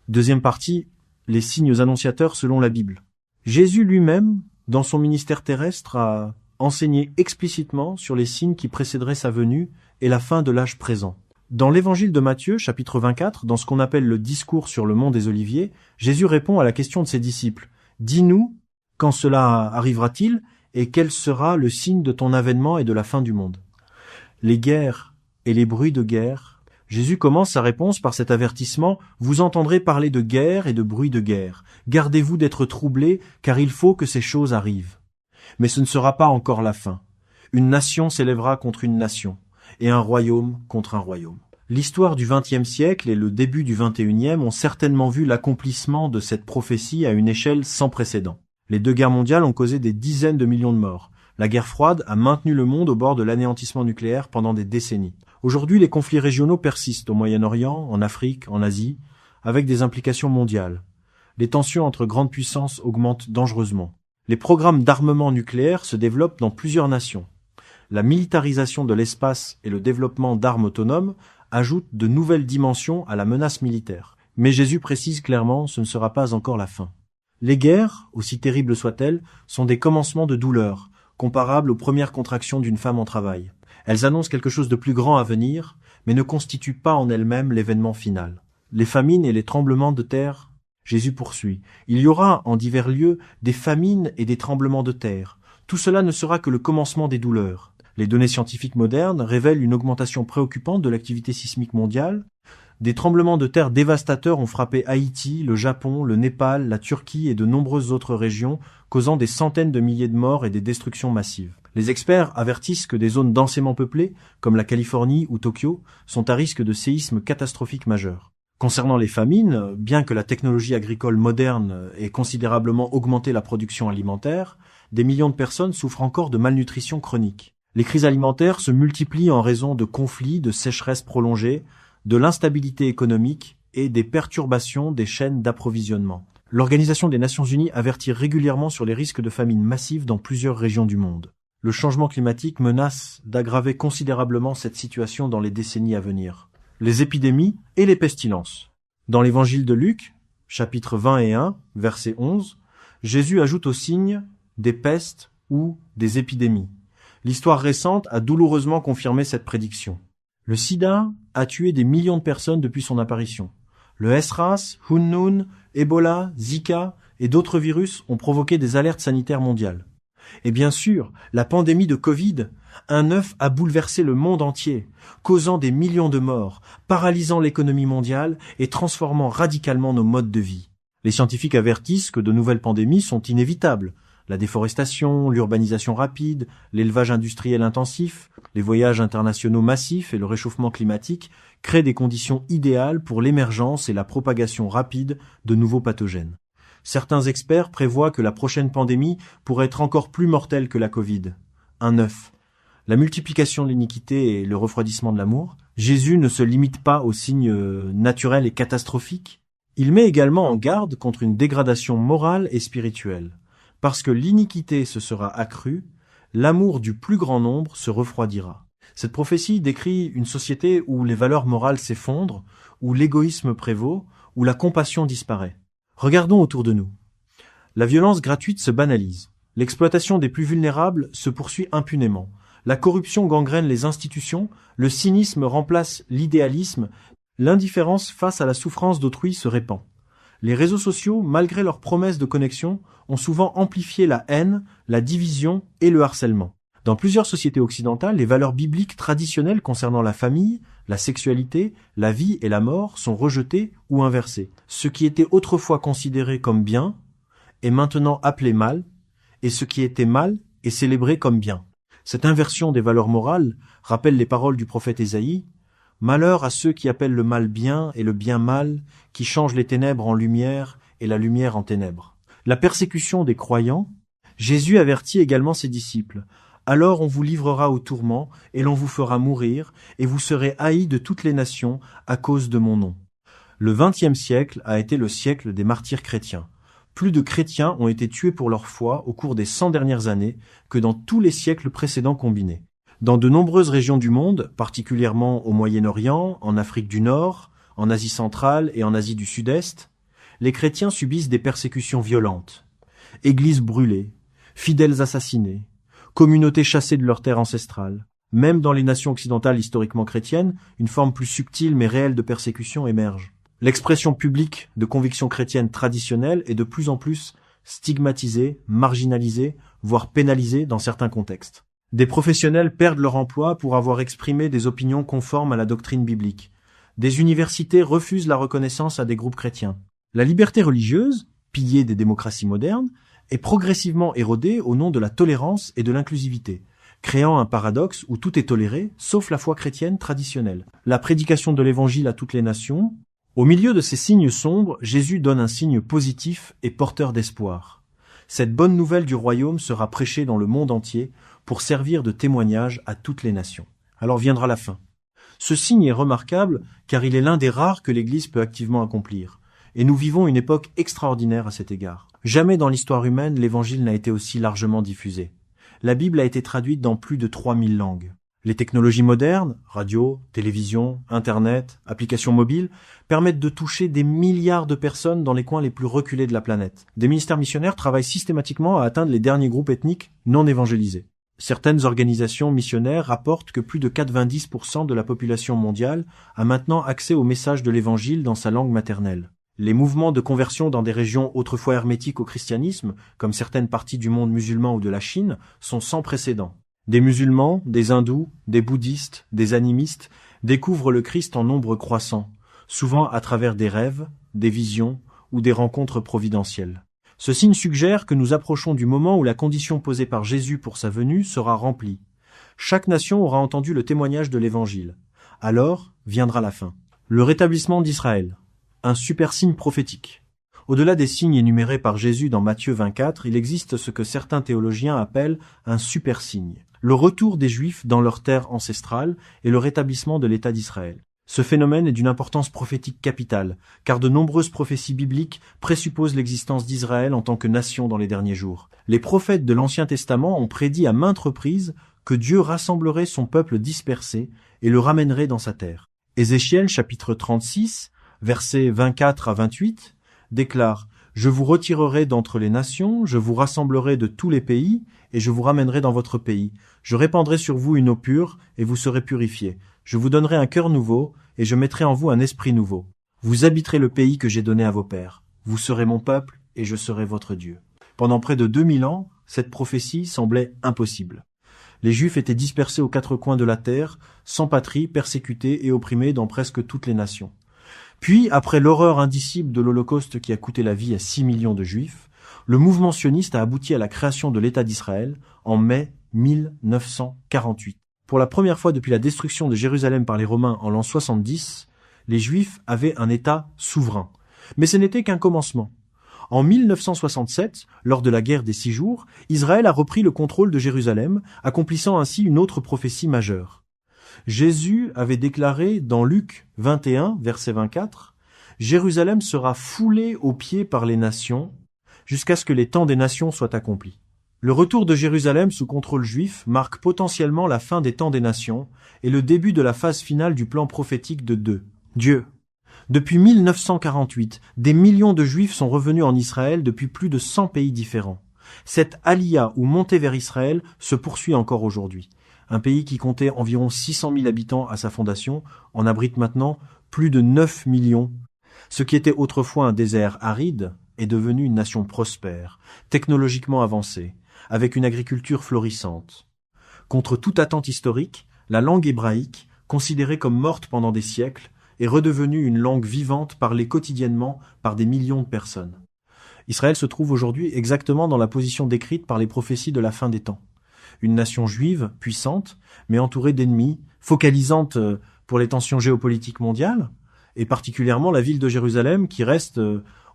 Deuxième partie, les signes annonciateurs selon la Bible. Jésus lui-même, dans son ministère terrestre, a enseigné explicitement sur les signes qui précéderaient sa venue et la fin de l'âge présent. Dans l'évangile de Matthieu, chapitre 24, dans ce qu'on appelle le discours sur le mont des Oliviers, Jésus répond à la question de ses disciples. « Dis-nous, quand cela arrivera-t-il, et quel sera le signe de ton avènement et de la fin du monde ?» Les guerres et les bruits de guerre. Jésus commence sa réponse par cet avertissement « Vous entendrez parler de guerre et de bruits de guerre. Gardez-vous d'être troublés, car il faut que ces choses arrivent. Mais ce ne sera pas encore la fin. Une nation s'élèvera contre une nation, et un royaume contre un royaume. » L'histoire du XXe siècle et le début du XXIe ont certainement vu l'accomplissement de cette prophétie à une échelle sans précédent. Les deux guerres mondiales ont causé des dizaines de millions de morts. La guerre froide a maintenu le monde au bord de l'anéantissement nucléaire pendant des décennies. Aujourd'hui, les conflits régionaux persistent au Moyen-Orient, en Afrique, en Asie, avec des implications mondiales. Les tensions entre grandes puissances augmentent dangereusement. Les programmes d'armement nucléaire se développent dans plusieurs nations. La militarisation de l'espace et le développement d'armes autonomes ajoutent de nouvelles dimensions à la menace militaire. Mais Jésus précise clairement, ce ne sera pas encore la fin. Les guerres, aussi terribles soient-elles, sont des commencements de douleur, comparables aux premières contractions d'une femme en travail. Elles annoncent quelque chose de plus grand à venir, mais ne constituent pas en elles-mêmes l'événement final. Les famines et les tremblements de terre, Jésus poursuit. Il y aura, en divers lieux, des famines et des tremblements de terre. Tout cela ne sera que le commencement des douleurs. Les données scientifiques modernes révèlent une augmentation préoccupante de l'activité sismique mondiale. Des tremblements de terre dévastateurs ont frappé Haïti, le Japon, le Népal, la Turquie et de nombreuses autres régions, causant des centaines de milliers de morts et des destructions massives. Les experts avertissent que des zones densément peuplées, comme la Californie ou Tokyo, sont à risque de séismes catastrophiques majeurs. Concernant les famines, bien que la technologie agricole moderne ait considérablement augmenté la production alimentaire, des millions de personnes souffrent encore de malnutrition chronique. Les crises alimentaires se multiplient en raison de conflits, de sécheresses prolongées, de l'instabilité économique et des perturbations des chaînes d'approvisionnement. L'Organisation des Nations Unies avertit régulièrement sur les risques de famine massive dans plusieurs régions du monde. Le changement climatique menace d'aggraver considérablement cette situation dans les décennies à venir. Les épidémies et les pestilences. Dans l'évangile de Luc, chapitre 21, verset 11, Jésus ajoute aux signes des pestes ou des épidémies. L'histoire récente a douloureusement confirmé cette prédiction. Le sida a tué des millions de personnes depuis son apparition. Le SRAS, Hunnun, Ebola, Zika et d'autres virus ont provoqué des alertes sanitaires mondiales. Et bien sûr, la pandémie de Covid, un œuf a bouleversé le monde entier, causant des millions de morts, paralysant l'économie mondiale et transformant radicalement nos modes de vie. Les scientifiques avertissent que de nouvelles pandémies sont inévitables. La déforestation, l'urbanisation rapide, l'élevage industriel intensif, les voyages internationaux massifs et le réchauffement climatique créent des conditions idéales pour l'émergence et la propagation rapide de nouveaux pathogènes. Certains experts prévoient que la prochaine pandémie pourrait être encore plus mortelle que la Covid. Un œuf. La multiplication de l'iniquité et le refroidissement de l'amour. Jésus ne se limite pas aux signes naturels et catastrophiques. Il met également en garde contre une dégradation morale et spirituelle. Parce que l'iniquité se sera accrue, l'amour du plus grand nombre se refroidira. Cette prophétie décrit une société où les valeurs morales s'effondrent, où l'égoïsme prévaut, où la compassion disparaît. Regardons autour de nous. La violence gratuite se banalise. L'exploitation des plus vulnérables se poursuit impunément. La corruption gangrène les institutions, le cynisme remplace l'idéalisme, l'indifférence face à la souffrance d'autrui se répand. Les réseaux sociaux, malgré leurs promesses de connexion, ont souvent amplifié la haine, la division et le harcèlement. Dans plusieurs sociétés occidentales, les valeurs bibliques traditionnelles concernant la famille, la sexualité, la vie et la mort sont rejetées ou inversées. Ce qui était autrefois considéré comme bien est maintenant appelé mal, et ce qui était mal est célébré comme bien. Cette inversion des valeurs morales rappelle les paroles du prophète Ésaïe. « Malheur à ceux qui appellent le mal bien et le bien mal, qui changent les ténèbres en lumière et la lumière en ténèbres. » La persécution des croyants, Jésus avertit également ses disciples. « Alors on vous livrera au tourment, et l'on vous fera mourir, et vous serez haïs de toutes les nations à cause de mon nom. » Le XXe siècle a été le siècle des martyrs chrétiens. Plus de chrétiens ont été tués pour leur foi au cours des 100 dernières années que dans tous les siècles précédents combinés. Dans de nombreuses régions du monde, particulièrement au Moyen-Orient, en Afrique du Nord, en Asie centrale et en Asie du Sud-Est, les chrétiens subissent des persécutions violentes. Églises brûlées, fidèles assassinés, communautés chassées de leurs terres ancestrales. Même dans les nations occidentales historiquement chrétiennes, une forme plus subtile mais réelle de persécution émerge. L'expression publique de convictions chrétiennes traditionnelles est de plus en plus stigmatisée, marginalisée, voire pénalisée dans certains contextes. Des professionnels perdent leur emploi pour avoir exprimé des opinions conformes à la doctrine biblique. Des universités refusent la reconnaissance à des groupes chrétiens. La liberté religieuse, pilier des démocraties modernes, est progressivement érodée au nom de la tolérance et de l'inclusivité, créant un paradoxe où tout est toléré, sauf la foi chrétienne traditionnelle. La prédication de l'évangile à toutes les nations. Au milieu de ces signes sombres, Jésus donne un signe positif et porteur d'espoir. Cette bonne nouvelle du royaume sera prêchée dans le monde entier pour servir de témoignage à toutes les nations. Alors viendra la fin. Ce signe est remarquable car il est l'un des rares que l'Église peut activement accomplir. Et nous vivons une époque extraordinaire à cet égard. Jamais dans l'histoire humaine, l'Évangile n'a été aussi largement diffusé. La Bible a été traduite dans plus de 3000 langues. Les technologies modernes, radio, télévision, Internet, applications mobiles, permettent de toucher des milliards de personnes dans les coins les plus reculés de la planète. Des ministères missionnaires travaillent systématiquement à atteindre les derniers groupes ethniques non évangélisés. Certaines organisations missionnaires rapportent que plus de 90% de la population mondiale a maintenant accès au message de l'Évangile dans sa langue maternelle. Les mouvements de conversion dans des régions autrefois hermétiques au christianisme, comme certaines parties du monde musulman ou de la Chine, sont sans précédent. Des musulmans, des hindous, des bouddhistes, des animistes découvrent le Christ en nombre croissant, souvent à travers des rêves, des visions ou des rencontres providentielles. Ce signe suggère que nous approchons du moment où la condition posée par Jésus pour sa venue sera remplie. Chaque nation aura entendu le témoignage de l'Évangile. Alors viendra la fin. Le rétablissement d'Israël. Un super signe prophétique. Au-delà des signes énumérés par Jésus dans Matthieu 24, il existe ce que certains théologiens appellent un super signe. Le retour des Juifs dans leur terre ancestrale et le rétablissement de l'État d'Israël. Ce phénomène est d'une importance prophétique capitale, car de nombreuses prophéties bibliques présupposent l'existence d'Israël en tant que nation dans les derniers jours. Les prophètes de l'Ancien Testament ont prédit à maintes reprises que Dieu rassemblerait son peuple dispersé et le ramènerait dans sa terre. Ézéchiel chapitre 36, versets 24 à 28, déclare « Je vous retirerai d'entre les nations, je vous rassemblerai de tous les pays, et je vous ramènerai dans votre pays. Je répandrai sur vous une eau pure, et vous serez purifiés. Je vous donnerai un cœur nouveau, et je mettrai en vous un esprit nouveau. Vous habiterez le pays que j'ai donné à vos pères. Vous serez mon peuple, et je serai votre Dieu. » Pendant près de 2000 ans, cette prophétie semblait impossible. Les Juifs étaient dispersés aux quatre coins de la terre, sans patrie, persécutés et opprimés dans presque toutes les nations. Puis, après l'horreur indicible de l'Holocauste qui a coûté la vie à 6 millions de Juifs, le mouvement sioniste a abouti à la création de l'État d'Israël en mai 1948. Pour la première fois depuis la destruction de Jérusalem par les Romains en l'an 70, les Juifs avaient un État souverain. Mais ce n'était qu'un commencement. En 1967, lors de la guerre des 6 jours, Israël a repris le contrôle de Jérusalem, accomplissant ainsi une autre prophétie majeure. Jésus avait déclaré dans Luc 21, verset 24, « Jérusalem sera foulée aux pieds par les nations, jusqu'à ce que les temps des nations soient accomplis. » Le retour de Jérusalem sous contrôle juif marque potentiellement la fin des temps des nations et le début de la phase finale du plan prophétique de Dieu. Depuis 1948, des millions de Juifs sont revenus en Israël depuis plus de 100 pays différents. Cette aliyah ou montée vers Israël se poursuit encore aujourd'hui. Un pays qui comptait environ 600 000 habitants à sa fondation en abrite maintenant plus de 9 millions. Ce qui était autrefois un désert aride est devenu une nation prospère, technologiquement avancée, avec une agriculture florissante. Contre toute attente historique, la langue hébraïque, considérée comme morte pendant des siècles, est redevenue une langue vivante parlée quotidiennement par des millions de personnes. Israël se trouve aujourd'hui exactement dans la position décrite par les prophéties de la fin des temps. Une nation juive, puissante, mais entourée d'ennemis, focalisante pour les tensions géopolitiques mondiales, et particulièrement la ville de Jérusalem qui reste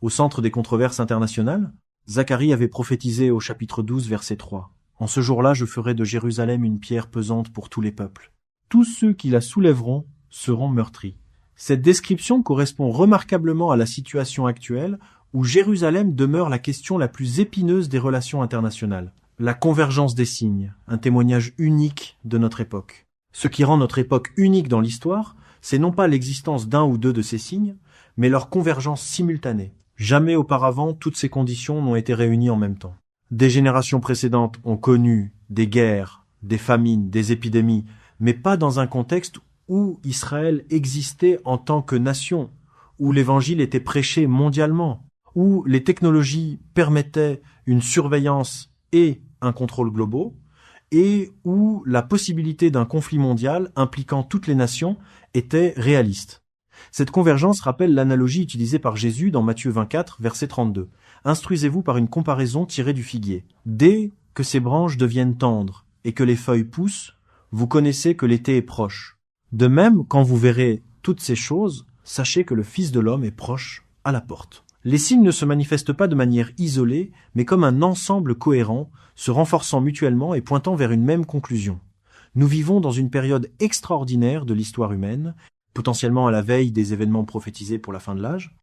au centre des controverses internationales. Zacharie avait prophétisé au chapitre 12, verset 3. « En ce jour-là, je ferai de Jérusalem une pierre pesante pour tous les peuples. Tous ceux qui la soulèveront seront meurtris. » Cette description correspond remarquablement à la situation actuelle où Jérusalem demeure la question la plus épineuse des relations internationales. La convergence des signes, un témoignage unique de notre époque. Ce qui rend notre époque unique dans l'histoire, c'est non pas l'existence d'un ou deux de ces signes, mais leur convergence simultanée. Jamais auparavant toutes ces conditions n'ont été réunies en même temps. Des générations précédentes ont connu des guerres, des famines, des épidémies, mais pas dans un contexte où Israël existait en tant que nation, où l'évangile était prêché mondialement, où les technologies permettaient une surveillance et un contrôle globaux, et où la possibilité d'un conflit mondial impliquant toutes les nations était réaliste. Cette convergence rappelle l'analogie utilisée par Jésus dans Matthieu 24, verset 32. « Instruisez-vous par une comparaison tirée du figuier. Dès que ses branches deviennent tendres et que les feuilles poussent, vous connaissez que l'été est proche. De même, quand vous verrez toutes ces choses, sachez que le Fils de l'homme est proche à la porte. » Les signes ne se manifestent pas de manière isolée, mais comme un ensemble cohérent, se renforçant mutuellement et pointant vers une même conclusion. Nous vivons dans une période extraordinaire de l'histoire humaine, potentiellement à la veille des événements prophétisés pour la fin de l'âge.